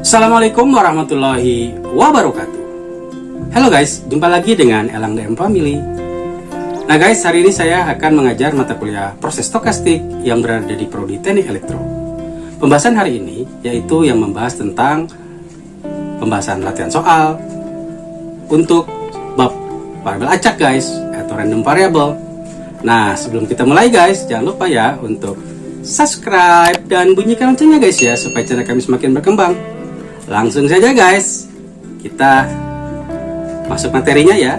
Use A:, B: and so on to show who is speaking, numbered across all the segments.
A: Assalamualaikum warahmatullahi wabarakatuh. Halo guys, jumpa lagi dengan Elang DM Family. Nah guys, hari ini saya akan mengajar mata kuliah proses stokastik yang berada di Prodi Teknik Elektro. Pembahasan hari ini yaitu yang membahas tentang pembahasan latihan soal untuk bab variabel acak guys, atau random variable. Nah sebelum kita mulai guys, jangan lupa ya untuk subscribe dan bunyikan loncengnya guys ya, supaya channel kami semakin berkembang. Langsung saja guys, kita masuk materinya ya.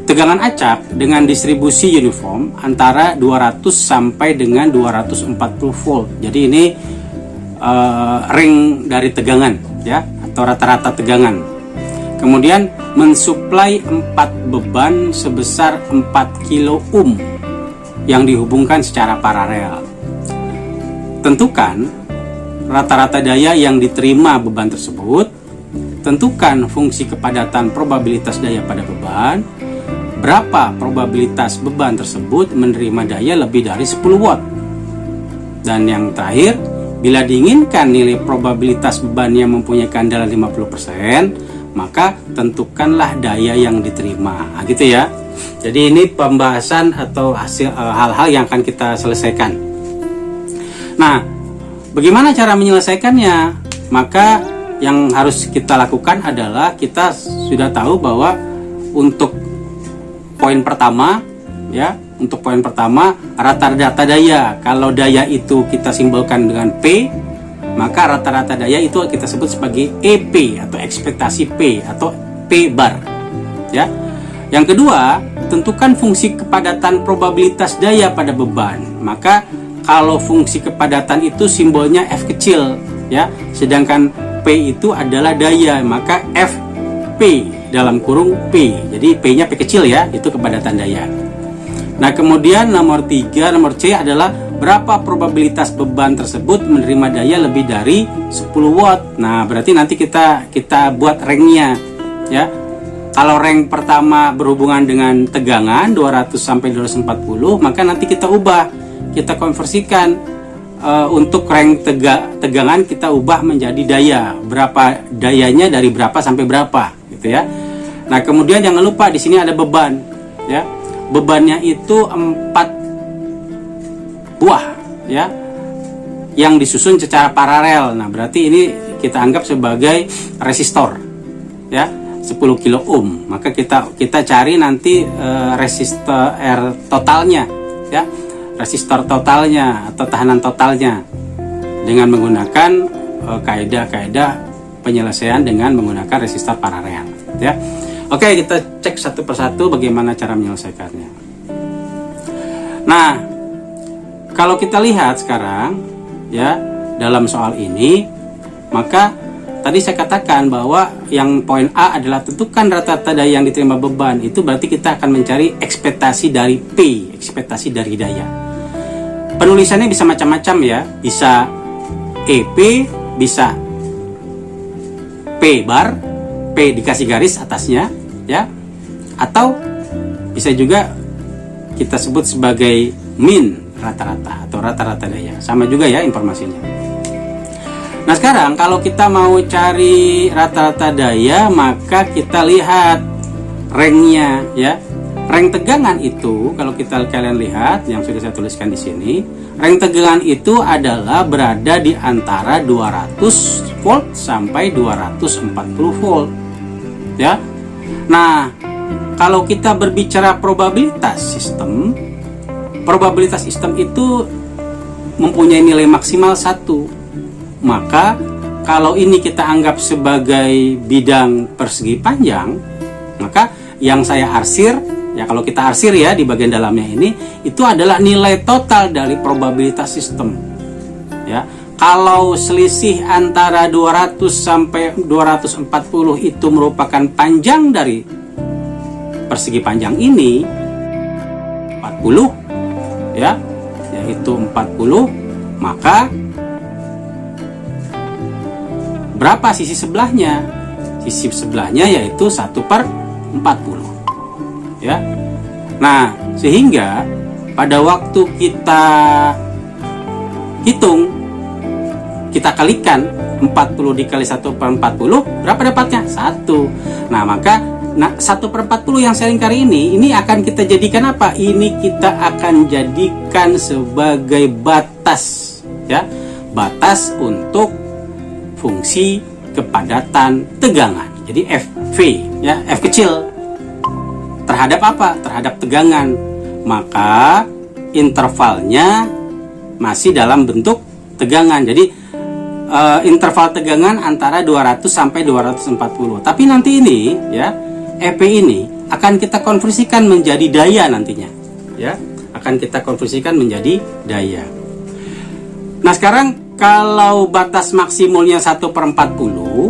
A: Tegangan acak dengan distribusi uniform antara 200 sampai dengan 240 volt. Jadi ini ring dari tegangan ya, atau rata-rata tegangan. Kemudian mensuplai 4 beban sebesar 4 kilo ohm yang dihubungkan secara paralel. Tentukan rata-rata daya yang diterima beban tersebut. Tentukan fungsi kepadatan probabilitas daya pada beban. Berapa probabilitas beban tersebut menerima daya lebih dari 10 watt. Dan yang terakhir, bila diinginkan nilai probabilitas beban yang mempunyai keandalan 50%, maka tentukanlah daya yang diterima. Nah, gitu ya. Jadi ini pembahasan atau hasil hal-hal yang akan kita selesaikan. Nah, bagaimana cara menyelesaikannya? Maka yang harus kita lakukan adalah kita sudah tahu bahwa untuk poin pertama ya, untuk poin pertama rata-rata daya. Kalau daya itu kita simbolkan dengan P, maka rata-rata daya itu kita sebut sebagai EP atau ekspektasi P atau P bar ya. Yang kedua, tentukan fungsi kepadatan probabilitas daya pada beban. Maka kalau fungsi kepadatan itu simbolnya F kecil ya, sedangkan P itu adalah daya, maka FP dalam kurung P. Jadi P-nya P kecil ya, itu kepadatan daya. Nah, kemudian nomor C adalah berapa probabilitas beban tersebut menerima daya lebih dari 10 watt. Nah, berarti nanti kita buat rangnya ya. Kalau rank pertama berhubungan dengan tegangan 200 sampai 240, maka nanti kita ubah. Kita konversikan untuk rank tegangan kita ubah menjadi daya. Berapa dayanya dari berapa sampai berapa gitu ya. Nah, kemudian jangan lupa di sini ada beban ya. Bebannya itu 4 buah ya, yang disusun secara paralel. Nah, berarti ini kita anggap sebagai resistor ya, 10 kilo ohm. Maka kita cari nanti resistor totalnya ya, resistor totalnya atau tahanan totalnya dengan menggunakan kaidah-kaidah penyelesaian dengan menggunakan resistor paralel ya. Oke, kita cek satu persatu bagaimana cara menyelesaikannya. Nah, kalau kita lihat sekarang ya dalam soal ini, maka tadi saya katakan bahwa yang poin A adalah tentukan rata-rata daya yang diterima beban. Itu berarti kita akan mencari ekspektasi dari P, ekspektasi dari daya. Penulisannya bisa macam-macam ya, bisa EP, bisa P bar, P dikasih garis atasnya ya, atau bisa juga kita sebut sebagai min rata-rata atau rata-rata daya. Sama juga ya informasinya. Nah, sekarang kalau kita mau cari rata-rata daya, maka kita lihat rangnya ya. Rang tegangan itu kalau kalian lihat yang sudah saya tuliskan di sini, rang tegangan itu adalah berada di antara 200 volt sampai 240 volt ya. Nah, kalau kita berbicara probabilitas sistem itu mempunyai nilai maksimal 1. Maka kalau ini kita anggap sebagai bidang persegi panjang, maka yang saya arsir ya, kalau kita arsir ya di bagian dalamnya ini, itu adalah nilai total dari probabilitas sistem ya. Kalau selisih antara 200 sampai 240 itu merupakan panjang dari persegi panjang ini 40 ya, yaitu 40, maka berapa sisi sebelahnya? Sisi sebelahnya yaitu 1/40 ya. Nah, sehingga pada waktu kita hitung, kita kalikan 40 dikali 1/40, berapa dapatnya? 1. Nah, maka 1/40 yang saya lingkari ini akan kita jadikan apa? Ini kita akan jadikan sebagai batas, ya, batas untuk fungsi kepadatan tegangan. Jadi Fv, ya, F kecil terhadap apa? Terhadap tegangan. Maka intervalnya masih dalam bentuk tegangan. Jadi interval tegangan antara 200 sampai 240. Tapi nanti ini, ya, EP ini akan kita konversikan menjadi daya nantinya, ya, akan kita konversikan menjadi daya. Nah, sekarang kalau batas maksimumnya 1/40,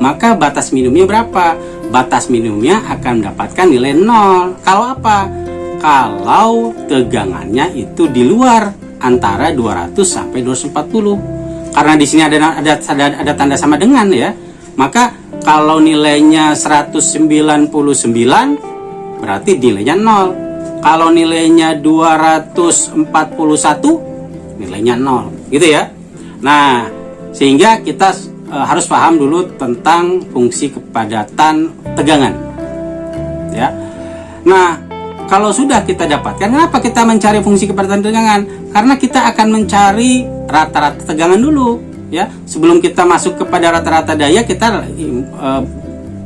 A: maka batas minimumnya berapa? Batas minimumnya akan mendapatkan nilai 0. Kalau apa? Kalau tegangannya itu di luar antara 200 sampai 240. Karena di sini ada tanda sama dengan, ya. Maka kalau nilainya 199 berarti nilainya 0. Kalau nilainya 241 nilainya 0, gitu ya. Nah, sehingga kita harus paham dulu tentang fungsi kepadatan tegangan, ya. Nah, kalau sudah kita dapatkan, kenapa kita mencari fungsi kepadatan tegangan? Karena kita akan mencari rata-rata tegangan dulu, ya. Sebelum kita masuk kepada rata-rata daya, kita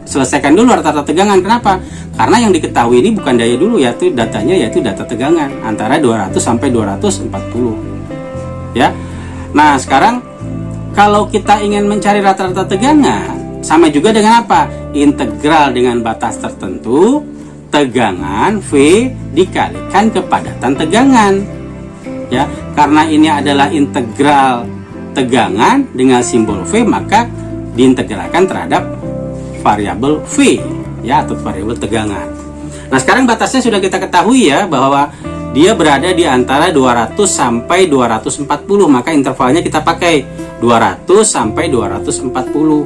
A: selesaikan dulu rata-rata tegangan. Kenapa? Karena yang diketahui ini bukan daya dulu, yaitu datanya, yaitu data tegangan antara 200 sampai 240, ya. Nah, sekarang kalau kita ingin mencari rata-rata tegangan, sama juga dengan apa? Integral dengan batas tertentu, tegangan V dikalikan kepadatan tegangan, ya. Karena ini adalah integral tegangan dengan simbol V, maka diintegralkan terhadap variabel V, ya, atau variabel tegangan. Nah, sekarang batasnya sudah kita ketahui, ya, bahwa dia berada di antara 200 sampai 240, maka intervalnya kita pakai 200 sampai 240.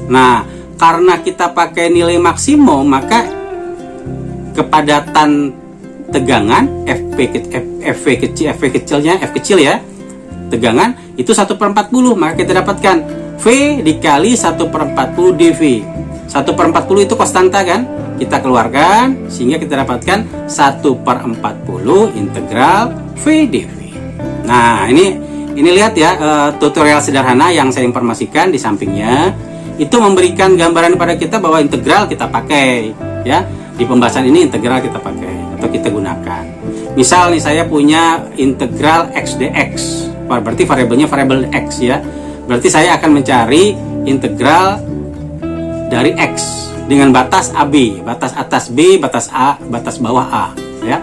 A: Nah, karena kita pakai nilai maksimum, maka kepadatan tegangan F kecilnya, F kecil, ya, tegangan itu 1/40, maka kita dapatkan V dikali 1/40 dV. 1/40 itu konstanta, kan? Kita keluarkan sehingga kita dapatkan 1/40 integral V dV. Nah, ini lihat, ya, tutorial sederhana yang saya informasikan di sampingnya itu memberikan gambaran pada kita bahwa integral kita pakai, ya. Di pembahasan ini integral kita pakai atau kita gunakan. Misal nih, saya punya integral x dx, berarti variabelnya variabel x, ya. Berarti saya akan mencari integral dari x dengan batas AB, batas atas B, batas A, batas bawah A, ya.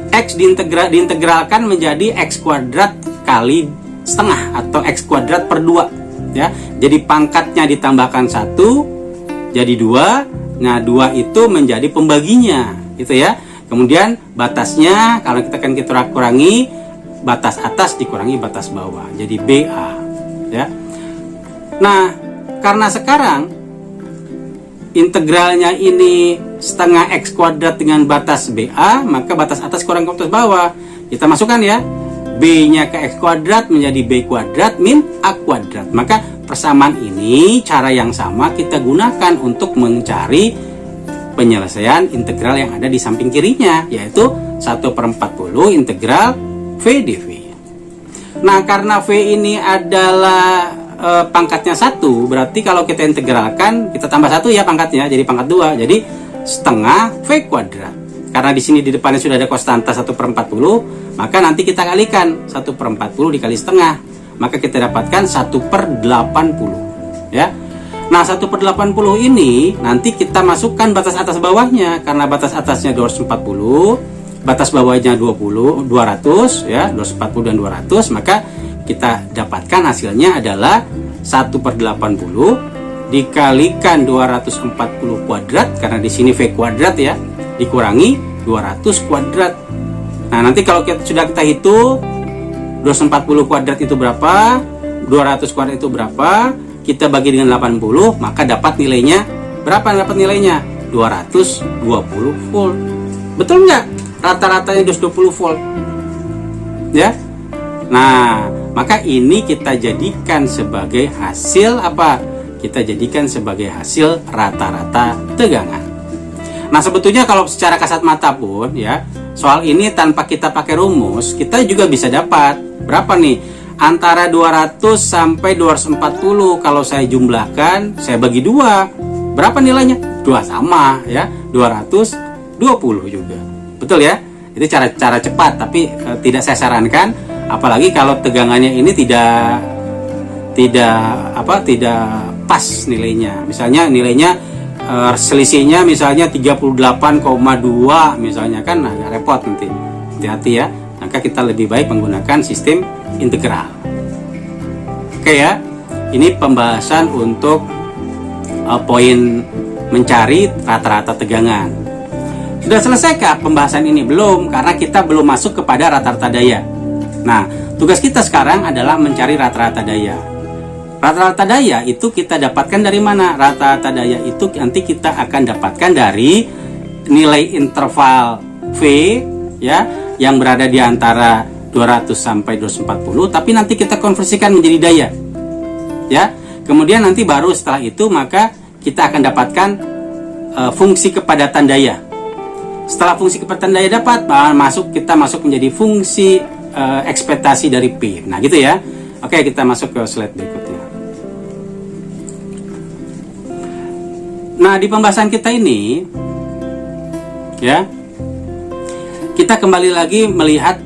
A: X diintegralkan menjadi x kuadrat kali setengah atau x kuadrat per 2, ya. Jadi pangkatnya ditambahkan 1 jadi 2. Nah, 2 itu menjadi pembaginya, gitu ya. Kemudian batasnya kalau kita kurangi batas atas dikurangi batas bawah, jadi BA, ya. Nah, karena sekarang integralnya ini setengah x kuadrat dengan batas BA, maka batas atas kurang batas bawah. Kita masukkan, ya, B-nya ke x kuadrat menjadi B kuadrat min A kuadrat. Maka persamaan ini cara yang sama kita gunakan untuk mencari penyelesaian integral yang ada di samping kirinya, yaitu 1/40 integral V dV. Nah, karena V ini adalah pangkatnya 1, berarti kalau kita integralkan, kita tambah 1, ya, pangkatnya jadi pangkat 2, jadi setengah V kuadrat. Karena di sini di depannya sudah ada konstanta 1/40, maka nanti kita kalikan 1/40 dikali setengah, maka kita dapatkan 1/80, ya. Nah, 1/80 ini nanti kita masukkan batas atas bawahnya, karena batas atasnya 240, batas bawahnya 200, ya, 240 dan 200, maka kita dapatkan hasilnya adalah 1/80 dikalikan 240 kuadrat, karena di sini V kuadrat, ya, dikurangi 200 kuadrat. Nah, nanti kalau sudah kita hitung 240 kuadrat itu berapa, 200 kuadrat itu berapa, kita bagi dengan 80, maka dapat nilainya berapa? Dapat nilainya 220 volt. Betul nggak? Rata-ratanya 220 volt, ya. Nah, Maka ini kita jadikan sebagai hasil apa? Kita jadikan sebagai hasil rata-rata tegangan. Nah, sebetulnya kalau secara kasat mata pun ya, soal ini tanpa kita pakai rumus, kita juga bisa dapat berapa nih? Antara 200 sampai 240. Kalau saya jumlahkan, saya bagi 2. Berapa nilainya? 2 sama ya, 220 juga. Betul ya? Itu cara cepat, tapi tidak saya sarankan, apalagi kalau tegangannya ini tidak pas nilainya. Misalnya nilainya selisihnya misalnya 38,2 misalnya, kan agak repot nanti. Hati-hati ya. Maka kita lebih baik menggunakan sistem integral. Oke ya. Ini pembahasan untuk poin mencari rata-rata tegangan. Sudah selesaikah pembahasan ini? Belum, karena kita belum masuk kepada rata-rata daya. Nah, tugas kita sekarang adalah mencari rata-rata daya. Rata-rata daya itu kita dapatkan dari mana? Rata-rata daya itu nanti kita akan dapatkan dari nilai interval V ya, yang berada di antara 200 sampai 240, tapi nanti kita konversikan menjadi daya. Ya. Kemudian nanti baru setelah itu maka kita akan dapatkan fungsi kepadatan daya. Setelah fungsi kepadatan daya dapat, kita masuk menjadi fungsi ekspektasi dari P. Nah, gitu ya. Oke, kita masuk ke slide berikutnya. Nah, di pembahasan kita ini ya, kita kembali lagi melihat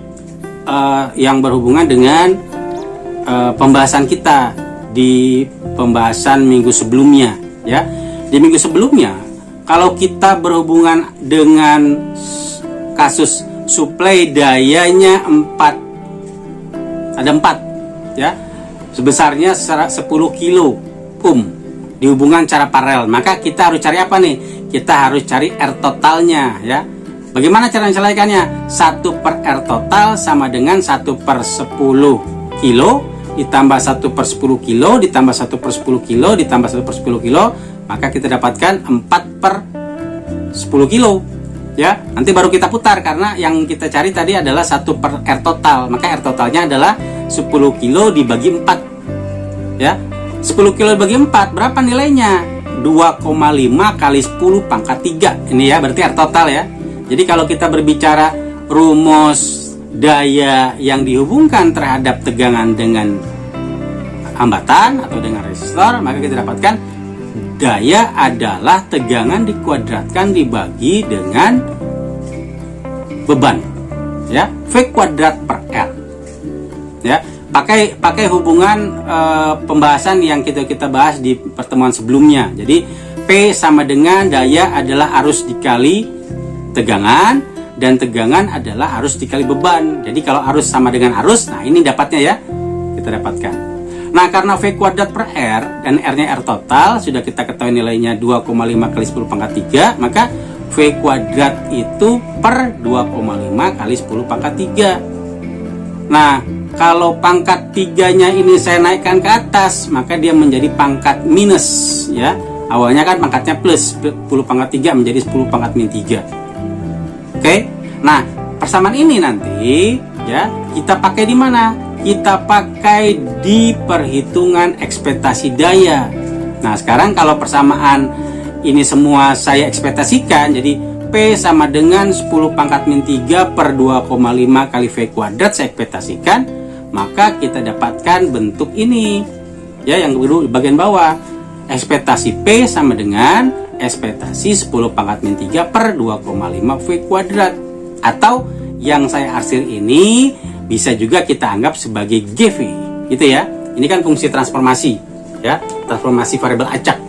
A: yang berhubungan dengan pembahasan kita di pembahasan minggu sebelumnya ya. Di minggu sebelumnya, kalau kita berhubungan dengan kasus suplai dayanya 4, ada 4 ya, sebesarnya 10 kilo ohm dihubungkan secara paralel, maka kita harus cari apa nih? Kita harus cari R totalnya ya. Bagaimana cara menyelesaikannya? 1/R total sama dengan 1/10 kilo ditambah 1/10 kilo ditambah 1/10 kilo ditambah 1/10 kilo, maka kita dapatkan 4/10 kilo ya. Nanti baru kita putar, karena yang kita cari tadi adalah 1/R total, maka R totalnya adalah 10 kilo dibagi 4 ya. 10 kilo dibagi 4 berapa nilainya? 2,5 kali 10 pangkat 3. Ini ya, berarti R total ya. Jadi kalau kita berbicara rumus daya yang dihubungkan terhadap tegangan dengan hambatan atau dengan resistor, maka kita dapatkan daya adalah tegangan dikuadratkan dibagi dengan beban ya, V kuadrat per R ya. Pakai hubungan pembahasan yang kita bahas di pertemuan sebelumnya. Jadi P sama dengan daya adalah arus dikali tegangan, dan tegangan adalah arus dikali beban. Jadi kalau arus sama dengan arus, nah ini dapatnya ya, kita dapatkan. Nah, karena V kuadrat per R dan R-nya R total sudah kita ketahui nilainya 2,5 kali 10 pangkat 3, maka V kuadrat itu per 2,5 kali 10 pangkat 3. Nah, kalau pangkat 3-nya ini saya naikkan ke atas, maka dia menjadi pangkat minus ya. Awalnya kan pangkatnya plus, 10 pangkat 3 menjadi 10 pangkat min 3. Oke. Nah, persamaan ini nanti ya kita pakai di mana? Kita pakai di perhitungan ekspektasi daya. Nah, sekarang kalau persamaan ini semua saya ekspektasikan, jadi P sama dengan 10 pangkat min 3 per 2,5 kali V kuadrat saya ekspektasikan, maka kita dapatkan bentuk ini ya, yang di bagian bawah. Ekspektasi P sama dengan ekspektasi 10 pangkat min 3 per 2,5 V kuadrat, atau yang saya arsir ini bisa juga kita anggap sebagai GV gitu ya. Ini kan fungsi transformasi ya, transformasi variabel acak.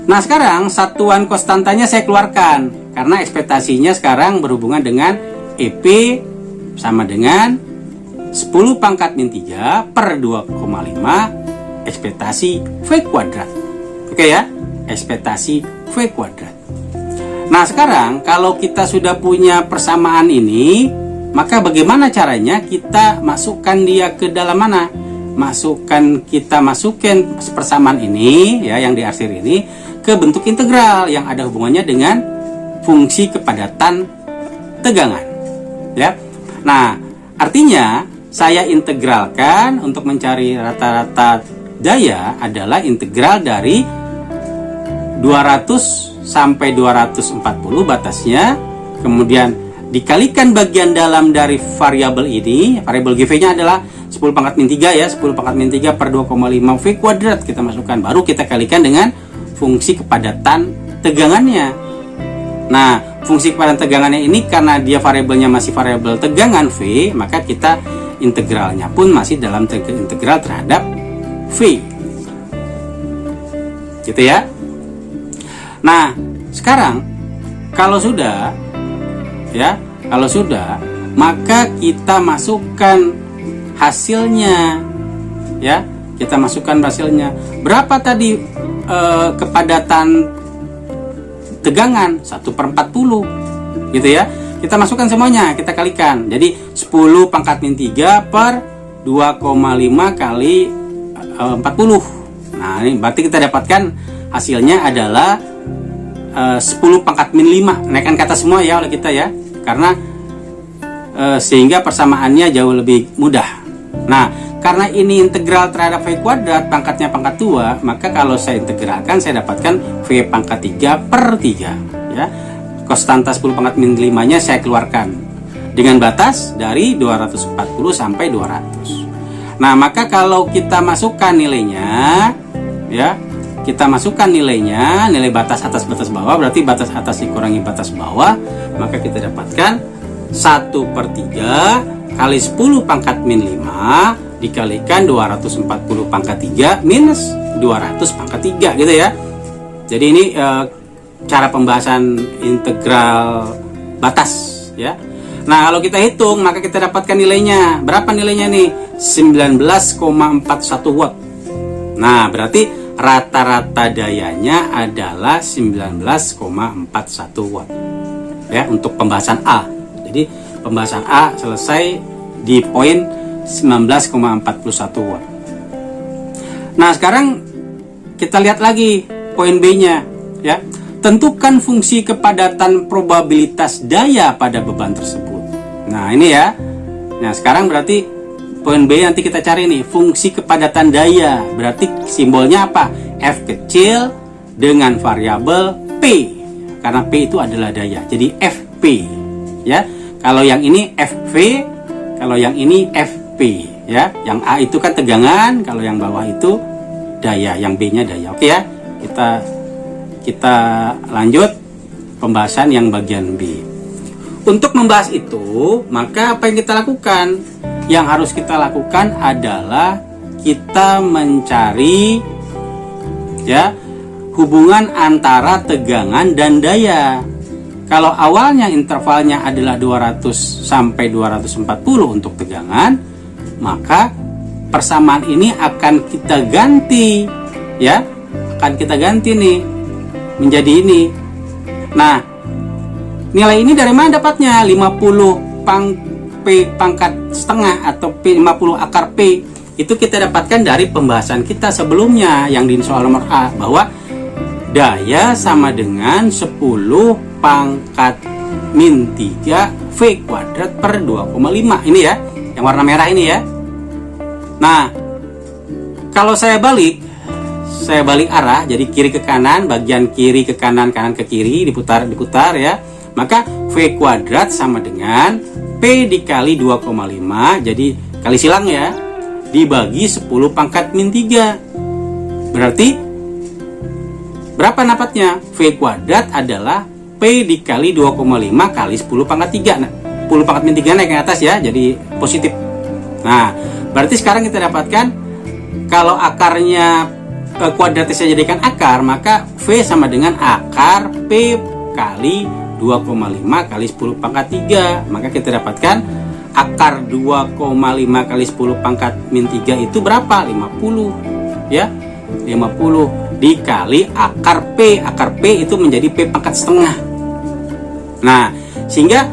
A: Nah, sekarang satuan konstantanya saya keluarkan karena ekspektasinya sekarang berhubungan dengan EP sama dengan 10 pangkat min 3 per 2,5 ekspektasi V kuadrat. Oke ya, ekspektasi V kuadrat. Nah, sekarang kalau kita sudah punya persamaan ini, maka bagaimana caranya kita masukkan dia ke dalam mana? Kita masukin persamaan ini ya, yang diarsir ini ke bentuk integral yang ada hubungannya dengan fungsi kepadatan tegangan ya. Nah, artinya saya integralkan untuk mencari rata-rata daya adalah integral dari 200 sampai 240 batasnya, kemudian dikalikan bagian dalam dari variabel ini. Variabel GV-nya adalah 10 pangkat min 3 ya, 10 pangkat min 3 per 2,5 V kuadrat kita masukkan, baru kita kalikan dengan fungsi kepadatan tegangannya. Nah, fungsi kepadatan tegangannya ini karena dia variabelnya masih variabel tegangan V, maka kita integralnya pun masih dalam integral terhadap V. Gitu ya. Nah, sekarang kalau sudah ya, maka kita masukkan hasilnya ya. Kita masukkan hasilnya. Berapa tadi kepadatan tegangan? 1/40 gitu ya. Kita masukkan semuanya, kita kalikan. Jadi 10 pangkat min 3 per 2,5 kali 40. Nah, ini berarti kita dapatkan hasilnya adalah 10 pangkat min 5. Naikkan kata semua ya oleh kita ya. Karena sehingga persamaannya jauh lebih mudah. Nah, karena ini integral terhadap V kuadrat, pangkatnya pangkat 2, maka kalau saya integralkan saya dapatkan V pangkat 3 per 3 ya. Konstanta 10 pangkat min 5 nya saya keluarkan dengan batas dari 240 sampai 200. Nah, maka kalau kita masukkan nilainya ya, kita masukkan nilainya, nilai batas atas batas bawah, berarti batas atas dikurangi batas bawah, maka kita dapatkan 1/3 kali 10 pangkat min 5 dikalikan 240 pangkat 3 minus 200 pangkat 3 gitu ya. Jadi ini cara pembahasan integral batas ya. Nah, kalau kita hitung maka kita dapatkan nilainya. Berapa nilainya nih? 19,41 watt. Nah, berarti rata-rata dayanya adalah 19,41 watt ya untuk pembahasan A. Jadi pembahasan A selesai di poin 19,41 watt. Nah, sekarang kita lihat lagi poin B-nya ya. Tentukan fungsi kepadatan probabilitas daya pada beban tersebut. Nah, ini ya. Nah, sekarang berarti poin B nanti kita cari nih fungsi kepadatan daya. Berarti simbolnya apa? F kecil dengan variabel P. Karena P itu adalah daya. Jadi FP ya. Kalau yang ini FV, kalau yang ini FP ya. Yang A itu kan tegangan, kalau yang bawah itu daya, yang B-nya daya. Oke ya. Kita lanjut pembahasan yang bagian B. Untuk membahas itu, maka apa yang kita lakukan? Yang harus kita lakukan adalah kita mencari ya hubungan antara tegangan dan daya. Kalau awalnya intervalnya adalah 200 sampai 240 untuk tegangan, maka persamaan ini akan kita ganti ya. Akan kita ganti nih menjadi ini. Nah, nilai ini dari mana dapatnya? 50 P pangkat setengah atau P 50 akar P. Itu kita dapatkan dari pembahasan kita sebelumnya yang di soal nomor A, bahwa daya sama dengan 10 pangkat min 3 V kuadrat per 2,5. Ini ya, yang warna merah ini ya. Nah, kalau saya balik arah, jadi kiri ke kanan, bagian kiri ke kanan, kanan ke kiri, diputar ya. Maka V kuadrat sama dengan P dikali 2,5, jadi kali silang ya, dibagi 10 pangkat min 3. Berarti berapa dapatnya? V kuadrat adalah P dikali 2,5 kali 10 pangkat 3. Nah, 10 pangkat min 3 naik ke atas ya, jadi positif. Nah, berarti sekarang kita dapatkan kalau akarnya kuadratnya saya jadikan akar, maka V sama dengan akar P kali 2,5 kali 10 pangkat 3. Maka kita dapatkan akar 2,5 kali 10 pangkat min 3 itu berapa? 50 ya, 50 dikali akar P. Akar P itu menjadi P pangkat setengah. Nah, sehingga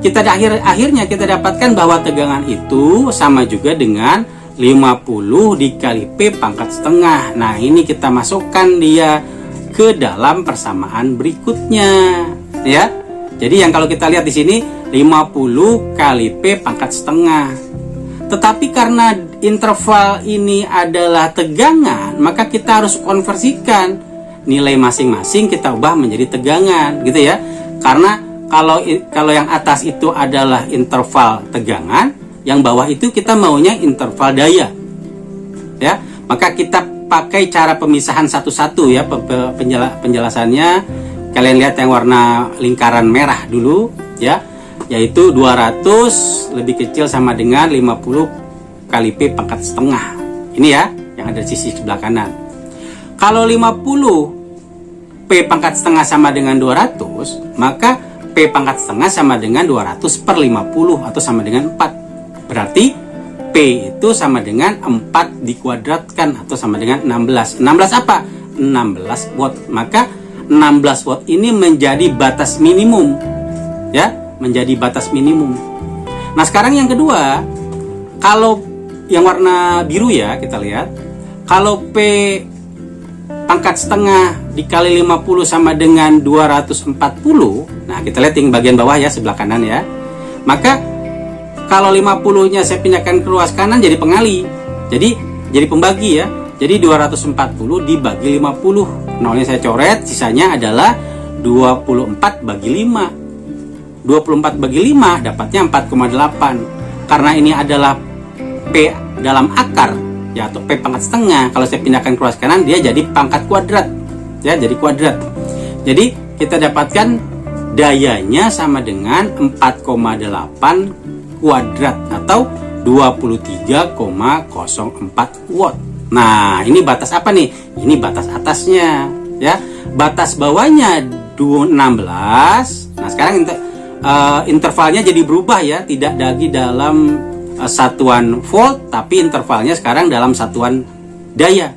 A: kita akhirnya kita dapatkan bahwa tegangan itu sama juga dengan 50 dikali P pangkat setengah. Nah, ini kita masukkan dia ke dalam persamaan berikutnya ya. Jadi yang kalau kita lihat di sini 50 kali P pangkat setengah. Tetapi karena interval ini adalah tegangan, maka kita harus konversikan nilai masing-masing, kita ubah menjadi tegangan, gitu ya. Karena kalau yang atas itu adalah interval tegangan, yang bawah itu kita maunya interval daya. Ya, maka kita pakai cara pemisahan satu-satu ya penjelasannya. Kalian lihat yang warna lingkaran merah dulu ya, yaitu 200 lebih kecil sama dengan 50 kali P pangkat setengah. Ini ya, yang ada di sisi sebelah kanan. Kalau 50 P pangkat setengah sama dengan 200, maka P pangkat setengah sama dengan 200 per 50 atau sama dengan 4. Berarti P itu sama dengan 4 dikuadratkan atau sama dengan 16. 16 apa? 16 watt. Maka 16 watt ini menjadi batas minimum. Ya, menjadi batas minimum. Nah, sekarang yang kedua, kalau yang warna biru ya, kita lihat. Kalau P pangkat setengah dikali 50 sama dengan 240. Nah, kita lihat yang bagian bawah ya, sebelah kanan ya. Maka kalau 50-nya saya pindahkan ke ruas kanan jadi pengali. Jadi pembagi ya. Jadi 240 dibagi 50. Nolnya saya coret, sisanya adalah 24 bagi 5. 24 bagi 5 dapatnya 4,8. Karena ini adalah P dalam akar ya, atau P pangkat setengah. Kalau saya pindahkan ke ruas kanan dia jadi pangkat kuadrat. Ya, jadi kuadrat. Jadi kita dapatkan dayanya sama dengan 4,8 kuadrat atau 23,04 watt. Nah, ini batas apa nih? Ini batas atasnya ya. Batas bawahnya 16. Nah, sekarang intervalnya jadi berubah ya, tidak lagi dalam satuan volt, tapi intervalnya sekarang dalam satuan daya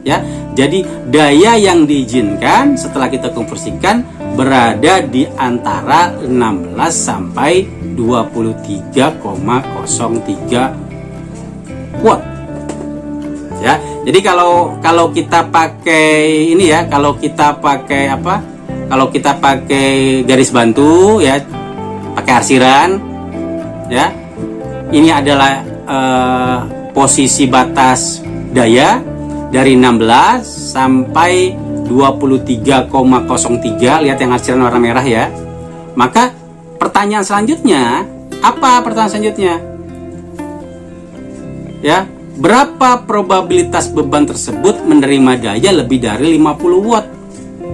A: ya. Jadi daya yang diizinkan setelah kita konversikan berada di antara 16 sampai 23,03 watt ya. Jadi kalau kita pakai ini ya, kalau kita pakai apa? Kalau kita pakai garis bantu ya, pakai arsiran ya. Ini adalah posisi batas daya dari 16 sampai 23,03. Lihat yang arsiran warna merah ya. Maka pertanyaan selanjutnya, apa pertanyaan selanjutnya? Ya, berapa probabilitas beban tersebut menerima daya lebih dari 50 watt?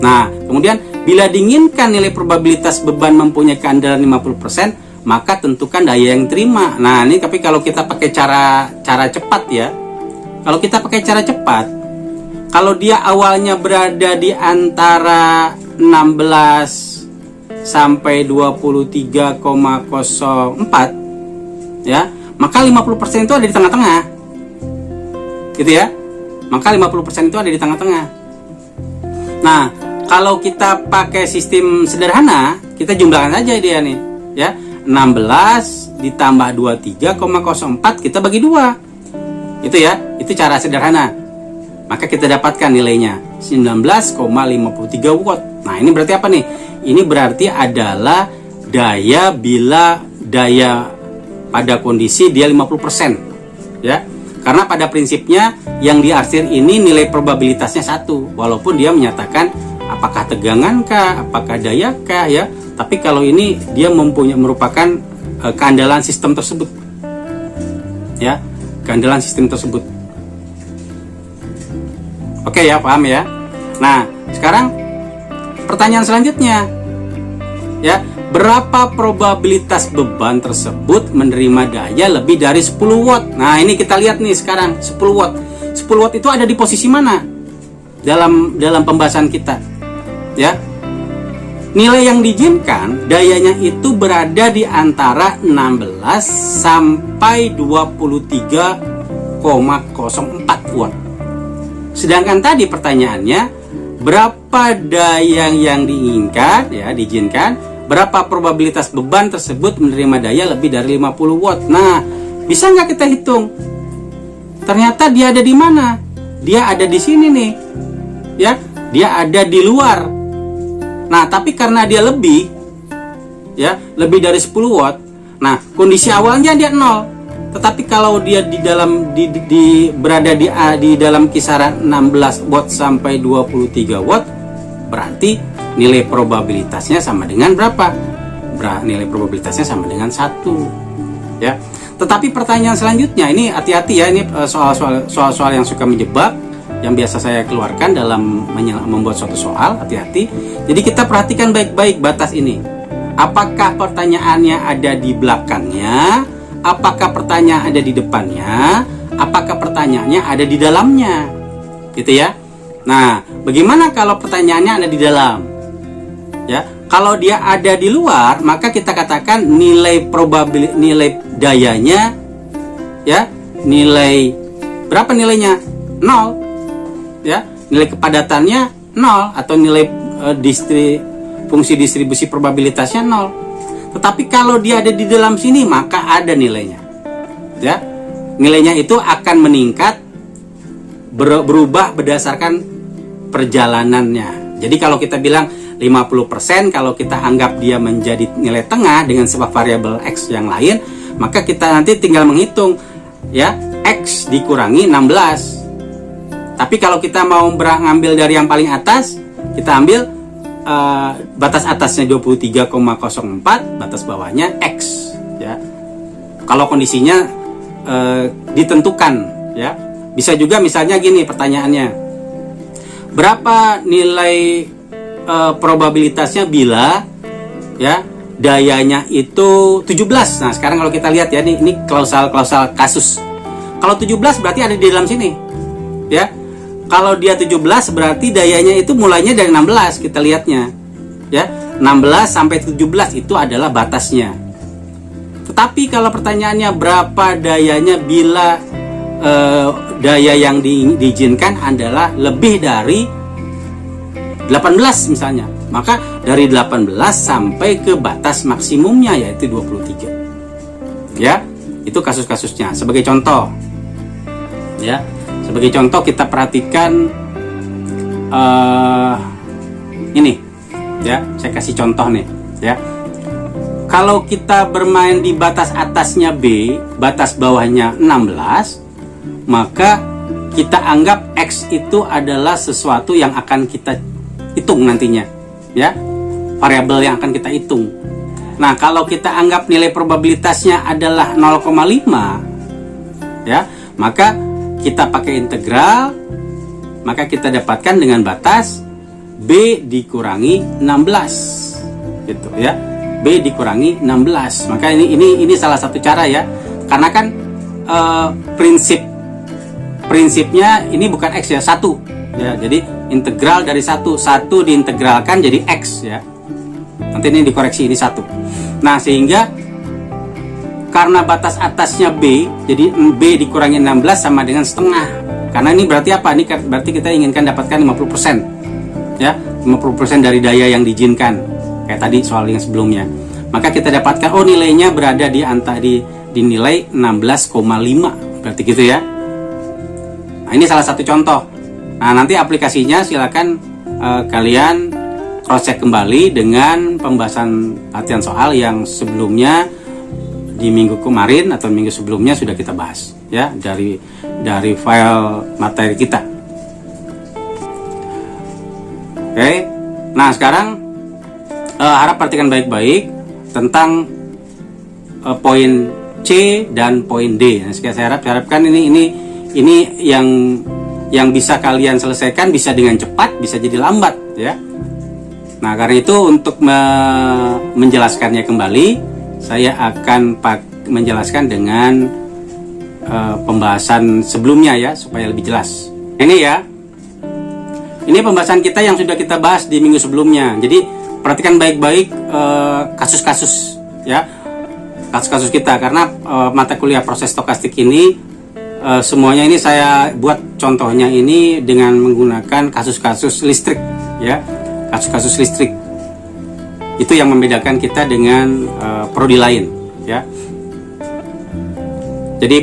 A: Nah, kemudian bila diinginkan nilai probabilitas beban mempunyai keandalan 50%, maka tentukan daya yang terima. Nah, ini tapi kalau kita pakai cara cepat ya. Kalau kita pakai cara cepat, kalau dia awalnya berada di antara 16 sampai 23,04 ya, maka 50% itu ada di tengah-tengah. Gitu ya. Maka 50% itu ada di tengah-tengah. Nah, kalau kita pakai sistem sederhana, kita jumlahkan saja dia nih, ya. 16 ditambah 23,04 kita bagi 2. Itu ya, itu cara sederhana. Maka kita dapatkan nilainya 19,53 watt. Nah, ini berarti apa nih? Ini berarti adalah daya bila daya pada kondisi dia 50%. Ya. Karena pada prinsipnya yang diarsir ini nilai probabilitasnya 1, walaupun dia menyatakan apakah tegangan kah, apakah daya kah ya. Tapi kalau ini dia merupakan keandalan sistem tersebut. Ya, keandalan sistem tersebut. Oke ya, paham ya. Nah, sekarang pertanyaan selanjutnya. Ya, berapa probabilitas beban tersebut menerima daya lebih dari 10 watt? Nah, ini kita lihat nih sekarang 10 watt. 10 watt itu ada di posisi mana? Dalam pembahasan kita. Ya. Nilai yang diizinkan dayanya itu berada di antara 16 sampai 23,04 watt. Sedangkan tadi pertanyaannya, berapa daya yang diinginkan, ya, diizinkan, berapa probabilitas beban tersebut menerima daya lebih dari 50 watt. Nah, bisa nggak kita hitung? Ternyata dia ada di mana? Dia ada di sini nih. Ya, dia ada di luar. Nah, tapi karena dia lebih, ya, lebih dari 10 watt. Nah, kondisi awalnya dia 0. Tetapi kalau dia berada di dalam kisaran 16 watt sampai 23 watt, berarti nilai probabilitasnya sama dengan berapa? Nilai probabilitasnya sama dengan 1. Ya. Tetapi pertanyaan selanjutnya ini hati-hati ya, ini soal-soal yang suka menjebak, yang biasa saya keluarkan dalam membuat suatu soal, hati-hati. Jadi kita perhatikan baik-baik batas ini. Apakah pertanyaannya ada di belakangnya? Apakah pertanyaan ada di depannya? Apakah pertanyaannya ada di dalamnya? Gitu ya. Nah, bagaimana kalau pertanyaannya ada di dalam? Ya, kalau dia ada di luar, maka kita katakan nilai dayanya, ya, nilai berapa nilainya? 0. Ya, nilai kepadatannya 0 atau nilai fungsi distribusi probabilitasnya 0. Tetapi kalau dia ada di dalam sini, maka ada nilainya. Ya, nilainya itu akan meningkat, berubah berdasarkan perjalanannya. Jadi kalau kita bilang 50%, kalau kita anggap dia menjadi nilai tengah dengan sebuah variabel X yang lain, maka kita nanti tinggal menghitung, ya, X dikurangi 16. Tapi kalau kita mau ngambil dari yang paling atas, kita ambil batas atasnya 23,04, batas bawahnya X, ya. Kalau kondisinya ditentukan, ya. Bisa juga misalnya gini pertanyaannya, berapa nilai probabilitasnya bila, ya, dayanya itu 17. Nah, sekarang kalau kita lihat ya, ini klausal kasus. Kalau 17 berarti ada di dalam sini, ya. Kalau dia 17 berarti dayanya itu mulainya dari 16, kita lihatnya, ya. 16 sampai 17 itu adalah batasnya. Tetapi kalau pertanyaannya berapa dayanya bila daya yang diizinkan adalah lebih dari 18 misalnya, maka dari 18 sampai ke batas maksimumnya yaitu 23. Ya, itu kasus-kasusnya. Sebagai contoh, ya, sebagai contoh kita perhatikan ini, ya, saya kasih contoh nih, ya. Kalau kita bermain di batas atasnya B, batas bawahnya 16, maka kita anggap X itu adalah sesuatu yang akan kita hitung nantinya, ya, variabel yang akan kita hitung. Nah, kalau kita anggap nilai probabilitasnya adalah 0,5, ya, maka kita pakai integral, maka kita dapatkan dengan batas B dikurangi 16, gitu ya. B dikurangi 16. Maka ini salah satu cara ya. Karena kan prinsipnya ini bukan X ya, 1 ya. Jadi integral dari 1 diintegralkan jadi X ya. Nanti ini dikoreksi, ini 1. Nah, sehingga karena batas atasnya B, jadi B dikurangi 16 sama dengan setengah. Karena ini berarti apa? Ini berarti kita inginkan dapatkan 50%. Ya, 50% dari daya yang diizinkan. Kayak tadi soal yang sebelumnya. Maka kita dapatkan nilainya berada di nilai 16,5. Berarti gitu ya. Nah, ini salah satu contoh. Nah, nanti aplikasinya silakan kalian cross check kembali dengan pembahasan latihan soal yang sebelumnya di minggu kemarin atau minggu sebelumnya sudah kita bahas ya, dari file materi kita. Oke. Nah, sekarang harap perhatikan baik-baik tentang poin C dan poin D. Nah, saya harapkan ini yang bisa kalian selesaikan, bisa dengan cepat, bisa jadi lambat ya. Nah, karena itu untuk menjelaskannya kembali, saya akan menjelaskan dengan pembahasan sebelumnya ya, supaya lebih jelas. Ini ya, ini pembahasan kita yang sudah kita bahas di minggu sebelumnya. Jadi perhatikan baik-baik kasus-kasus ya, kasus-kasus kita, karena mata kuliah proses stokastik ini semuanya ini saya buat contohnya ini dengan menggunakan kasus-kasus listrik ya, kasus-kasus listrik. Itu yang membedakan kita dengan prodi lain ya. Jadi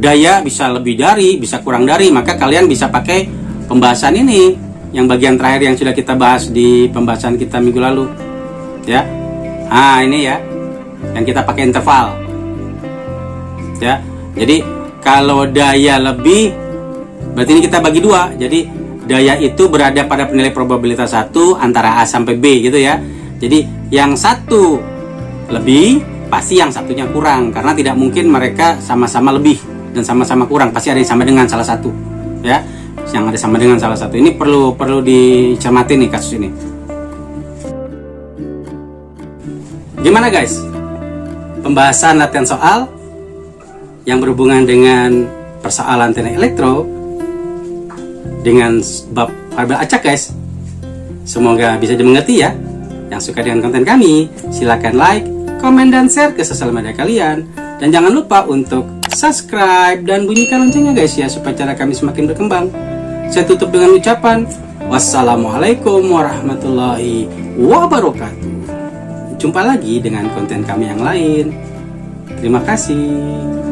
A: daya bisa lebih dari, bisa kurang dari, maka kalian bisa pakai pembahasan ini yang bagian terakhir yang sudah kita bahas di pembahasan kita minggu lalu ya. Nah, ini ya yang kita pakai interval ya. Jadi kalau daya lebih, berarti ini kita bagi dua. Jadi daya itu berada pada nilai probabilitas 1 antara A sampai B gitu ya. Jadi yang satu lebih, pasti yang satunya kurang, karena tidak mungkin mereka sama-sama lebih dan sama-sama kurang, pasti ada yang sama dengan salah satu ya. Yang ada sama dengan salah satu ini perlu dicermati nih kasus ini. Gimana guys? Pembahasan latihan soal yang berhubungan dengan persoalan teknik elektro dengan bab parabel acak guys. Semoga bisa dimengerti ya. Yang suka dengan konten kami, silakan like, komen, dan share ke sosial media kalian. Dan jangan lupa untuk subscribe dan bunyikan loncengnya guys ya, supaya channel kami semakin berkembang. Saya tutup dengan ucapan wassalamualaikum warahmatullahi wabarakatuh. Jumpa lagi dengan konten kami yang lain. Terima kasih.